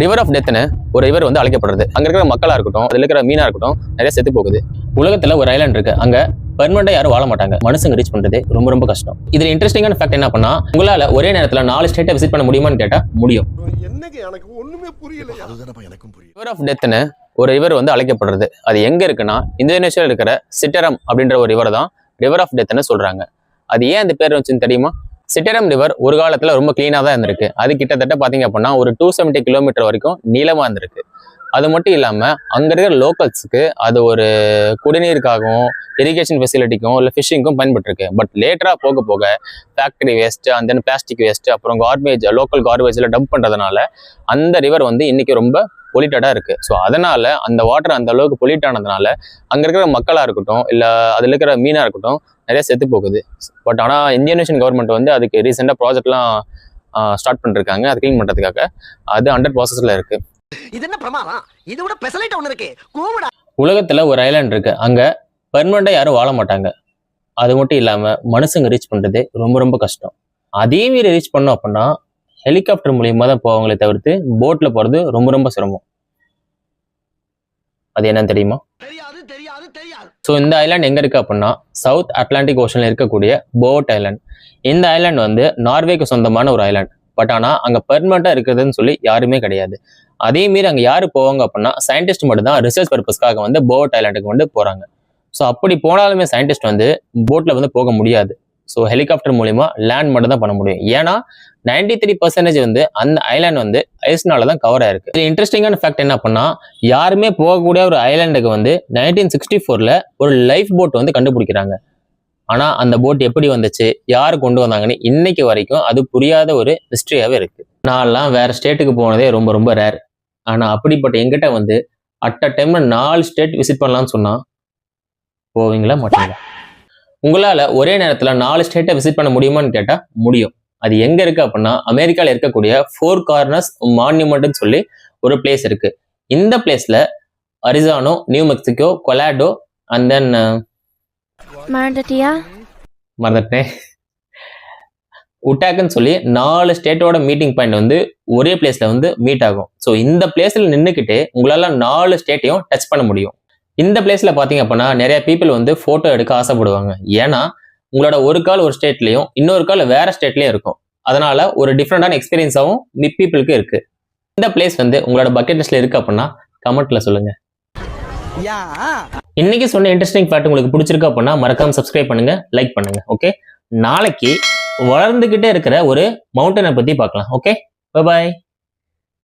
River of டெத்னு ஒரு river வந்து அழைக்கப்படுறது. அங்க இருக்கிற மக்களா இருக்கட்டும், அதுல இருக்கிற மீனா இருக்கட்டும், நிறைய செத்து போகுது. உலகத்துல ஒரு ஐலாண்ட் இருக்கு, அங்க பெர்மனண்டா யாரும் வாழ மாட்டாங்க. மனுஷங்க ரீச் பண்றது ரொம்ப ரொம்ப கஷ்டம். இதுல இன்ட்ரெஸ்டிங்கான ஃபேக்ட் என்ன பண்ணா, உங்களால ஒரே நேரத்துல 4 ஸ்டேட்டை விசிட் பண்ண முடியுமான்னு கேட்டா முடியும். ரிவர் ஆஃப் டெத்னு ஒரு ரிவர் வந்து அழைக்கப்படுறது. அது எங்க இருக்குன்னா, இந்தோனேஷியால இருக்கிற சிட்டரம் அப்படின்ற ஒரு ரிவர் தான் ரிவர் ஆஃப் டெத்னு சொல்றாங்க. அது ஏன் அந்த பேர் வந்துச்சுன்னு தெரியுமா? சிட்டரம் ரிவர் ஒரு காலத்துல ரொம்ப கிளீனா தான் இருந்திருக்கு. அது கிட்டத்தட்ட பாத்தீங்க அப்படின்னா ஒரு 270 கிலோமீட்டர் வரைக்கும் நீளமா இருந்திருக்கு. அது மட்டும் இல்லாம அங்க இருக்கிற லோக்கல்ஸுக்கு அது ஒரு குடிநீருக்காகவும், இரிகேஷன் ஃபெசிலிட்டிக்கும் இல்லை ஃபிஷிங்கும் பயன்பட்டுருக்கு. பட் லேட்டரா போக போக factory waste and then plastic waste அப்புறம் கார்பேஜ், லோக்கல் கார்பேஜ்ல டம்ப் பண்றதுனால அந்த ரிவர் வந்து இன்னைக்கு ரொம்ப பொலிட்டடா இருக்கு. ஸோ அதனால அந்த வாட்டர் அந்த அளவுக்கு பொலிட் ஆனதுனால அங்க இருக்கிற மக்களா இருக்கட்டும், இல்ல அதுல இருக்கிற மீனா இருக்கட்டும், நிறைய செத்து போகுது. பட் ஆனா இந்தோனேஷியன் கவர்மெண்ட் வந்து அதுக்கு ரீசெண்டா ப்ராஜெக்ட்லாம் ஸ்டார்ட் பண்ணிருக்காங்க. அது கிளீன் பண்றதுக்காக. அது அண்டர் ப்ராசஸ்ல இருக்கு. இது என்ன பிரமாதம்? இது விட ஸ்பெஷலைட் ஒன்னு இருக்கு. உலகத்துல ஒரு ஐலாண்ட் இருக்கு, அங்க பெர்மனண்டா யாரும் வாழ மாட்டாங்க. அது மட்டும் இல்லாம மனுஷங்க ரீச் பண்றது ரொம்ப ரொம்ப கஷ்டம். அதே மீறி ரீச் பண்ணோம் அப்படின்னா ஹெலிகாப்டர் மூலியமா தான் போவாங்களே தவிர்த்து போட்ல போறது ரொம்ப ரொம்ப சிரமம். அது என்னன்னு தெரியுமா? ஸோ இந்த ஐலாண்ட் எங்க இருக்கு அப்படின்னா சவுத் அட்லாண்டிக் ஓஷன்ல இருக்கக்கூடிய போட் ஐலாண்ட். இந்த ஐலாண்ட் வந்து நார்வேக்கு சொந்தமான ஒரு ஐலாண்ட். பட் ஆனா அங்க பெர்மனண்டா இருக்குதுன்னு சொல்லி யாருமே கிடையாது. அதே மீறி அங்க யாரு போவாங்க அப்படின்னா சயின்டிஸ்ட் மட்டும் தான் ரிசர்ச் பர்பஸ்க்காக வந்து போட் ஐலாண்டுக்கு வந்து போறாங்க. ஸோ அப்படி போனாலுமே சயின்டிஸ்ட் வந்து போட்ல வந்து போக முடியாது. ஸோ ஹெலிகாப்டர் மூலியமா லேண்ட் மட்டும் தான் பண்ண முடியும். ஏன்னா 93% வந்து அந்த ஐலாண்ட் வந்து ஐஸ்னால தான் கவர் ஆயிருக்கு. இது இன்ட்ரெஸ்டிங்கான ஃபேக்ட் என்ன பண்ணா, யாருமே போகக்கூடிய ஒரு ஐலாண்டுக்கு வந்து 1964ல ஒரு லைஃப் போட் வந்து கண்டுபிடிக்கிறாங்க. ஆனா அந்த போட் எப்படி வந்துச்சு, யாரு கொண்டு வந்தாங்கன்னு இன்னைக்கு வரைக்கும் அது புரியாத ஒரு ஹிஸ்டரியாவே இருக்கு. நான்லாம் வேற ஸ்டேட்டுக்கு போனதே ரொம்ப ரொம்ப ரேர். ஆனா அப்படிப்பட்ட எங்கிட்ட வந்து அட் அ டைம்ல 4 ஸ்டேட் விசிட் பண்ணலாம்னு சொன்னா போவீங்களா மாட்டீங்களா? உங்களால ஒரே நேரத்துல 4 ஸ்டேட்டை விசிட் பண்ண முடியுமான்னு கேட்டா முடியும். அது எங்க இருக்கு அப்படின்னா அமெரிக்கால இருக்கக்கூடிய 4 கார்னர்ஸ் மான்யூமெண்ட்னு சொல்லி ஒரு பிளேஸ் இருக்கு. இந்த பிளேஸ்ல அரிசானோ, நியூ மெக்சிகோ, கொலாடோ அண்ட் தென் மறந்துட்டேன் உட்டாக்குன்னு சொல்லி 4 ஸ்டேட்டோட மீட்டிங் பாயிண்ட் வந்து ஒரே பிளேஸ்ல வந்து மீட் ஆகும். ஸோ இந்த பிளேஸ்ல நின்றுக்கிட்டு உங்களால 4 ஸ்டேட்டையும் டச் பண்ண முடியும். இந்த பிளேஸ்ல பாத்தீங்க அப்படின்னா நிறைய பீப்புள் வந்து போட்டோ எடுக்க ஆசைப்படுவாங்க. ஏன்னா உங்களோட ஒரு கால் ஒரு ஸ்டேட்லயும் இன்னொரு கால் வேற ஸ்டேட்லயும் இருக்கும். அதனால ஒரு டிஃப்ரெண்டான எக்ஸ்பீரியன்ஸாவும் பீப்புளுக்கு இருக்கு. இந்த பிளேஸ் வந்து உங்களோட பக்கெட் லிஸ்ட்ல இருக்கு அப்படின்னா கமெண்ட்ல சொல்லுங்க. இன்னைக்கு சொன்ன இன்ட்ரெஸ்டிங் ஃபேக்ட் உங்களுக்கு பிடிச்சிருக்கு அப்படின்னா மறக்காம சப்ஸ்கிரைப் பண்ணுங்க, லைக் பண்ணுங்க. ஓகே, நாளைக்கு வளர்ந்துகிட்டே இருக்கிற ஒரு மவுண்டனை பத்தி பார்க்கலாம். Okay, bye bye.